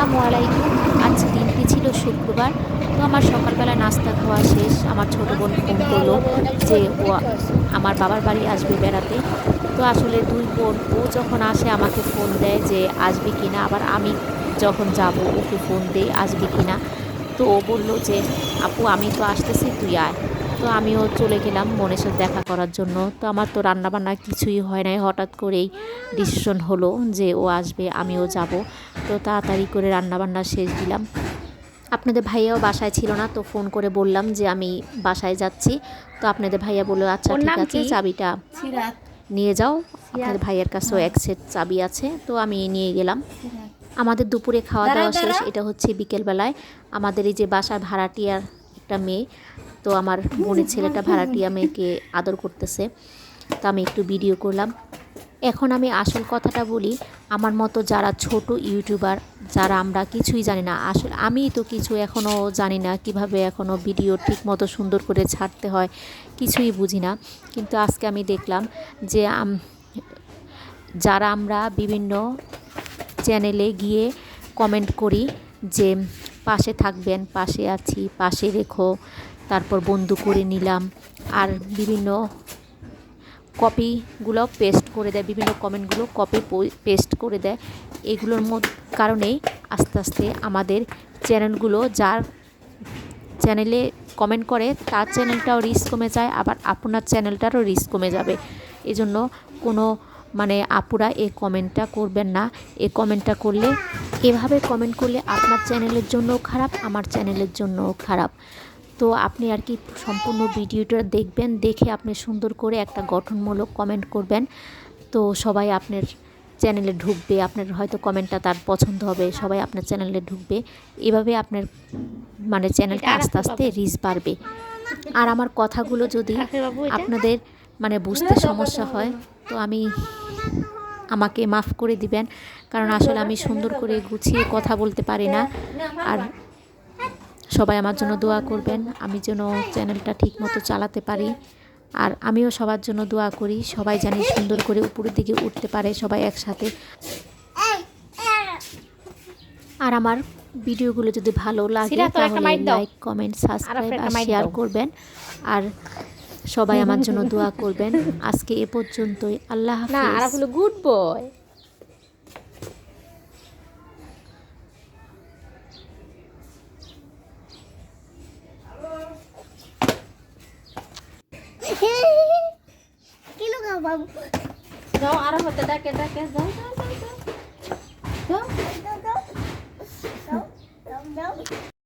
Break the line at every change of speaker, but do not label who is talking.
আসসালামু আলাইকুম। আজ দিনটি ছিল শুক্রবার। তো আমার সকালবেলা নাস্তা খাওয়া শেষ। আমার ছোটো বোন ফোন করলো যে ও আমার বাবার বাড়ি আসবে বেড়াতে। তো আসলে দুই বোন, ও যখন আসে আমাকে ফোন দেয় যে আসবি কিনা, আবার আমি যখন যাব ওকে ফোন দেই আসবি কিনা। তো ও বলল যে আপু আমি তো আসতেছি, তুই আয়। তো আমিও চলে গেলাম বোনের সাথে দেখা করার জন্য। তো আমার তো রান্নাবান্না কিছুই হয় নাই, হঠাৎ করেই ডিসিশন হলো যে ও আসবে আমিও যাব। তো তাড়াতাড়ি করে রান্নাবান্না শেষ দিলাম। আপনাদের ভাইয়াও বাসায় ছিল না, তো ফোন করে বললাম যে আমি বাসায় যাচ্ছি। তো আপনাদের ভাইয়া বললো আচ্ছা ঠিক আছে, চাবিটা নিয়ে যাও। আপনাদের ভাইয়ের কাছেও এক সেট চাবি আছে, তো আমি নিয়ে গেলাম। আমাদের দুপুরে খাওয়া দাওয়া শেষ। এটা হচ্ছে বিকেলবেলায়। আমাদের এই যে বাসার ভাড়াটিয়ার একটা মেয়ে, তো আমার বোনের ছেলেটা ভাড়াটিয়া মেয়েকে আদর করতেছে। তো আমি একটু ভিডিও করলাম। এখন আমি আসল কথাটা বলি, আমার মতো যারা ছোট ইউটিউবার, যারা আমরা কিছুই জানি না, আসলে আমি তো কিছু এখনও জানি না কিভাবে এখনও ভিডিও ঠিক মতো সুন্দর করে ছাড়তে হয়, কিছুই বুঝি না। কিন্তু আজকে আমি দেখলাম যে যারা আমরা বিভিন্ন চ্যানেলে গিয়ে কমেন্ট করি যে পাশে থাকবেন, পাশে আছি, পাশে রেখো, তারপর বন্ধু করে নিলাম, আর বিভিন্ন কপিগুলো পেস্ট করে দেয়, বিভিন্ন কমেন্টগুলো কপি পেস্ট করে দেয়। এগুলোর কারণেই আস্তে আস্তে আমাদের চ্যানেলগুলো, যার চ্যানেলে কমেন্ট করে তার চ্যানেলটাও রিচ কমে যায়, আবার আপনার চ্যানেলটারও রিচ কমে যাবে। এজন্য কোনো আপুরা এই কমেন্টটা করবেন না। এই কমেন্টটা করলে, এভাবে কমেন্ট করলে আপনার চ্যানেলের জন্যও খারাপ, আমার চ্যানেলের জন্যও খারাপ। তো আপনি আর কি সম্পূর্ণ ভিডিওটা দেখবেন, দেখে আপনি সুন্দর করে একটা গঠনমূলক কমেন্ট করবেন। তো সবাই আপনার চ্যানেলে ঢুকবে, আপনার হয়তো কমেন্টটা তার পছন্দ হবে, সবাই আপনার চ্যানেলে ঢুকবে। এভাবে আপনার চ্যানেলটা আস্তে আস্তে রিচ বাড়বে। আর আমার কথাগুলো যদি আপনাদের বুঝতে সমস্যা হয়, তো আমাকে মাফ করে দিবেন, কারণ আসলে আমি সুন্দর করে গুছিয়ে কথা বলতে পারি না। আর সবাই আমার জন্য দোয়া করবেন, আমি যেন চ্যানেলটা ঠিক মতো চালাতে পারি। আর আমিও সবার জন্য দোয়া করি, সবাই জানি সুন্দর করে উপরের দিকে উঠতে পারে, সবাই একসাথে। আর আমার ভিডিওগুলো যদি ভালো লাগে তাহলে লাইক, কমেন্ট, সাবস্ক্রাইব আর শেয়ার করবেন। আর সবাই আমার জন্য দোয়া করবেন। আজকে এ পর্যন্তই। আল্লাহ হাফেজ।
Good boy. বাবু যাও, আরো হতে ডাকে ডাকে, যাও যাও যাও যাও যাও যাও যাও যাও।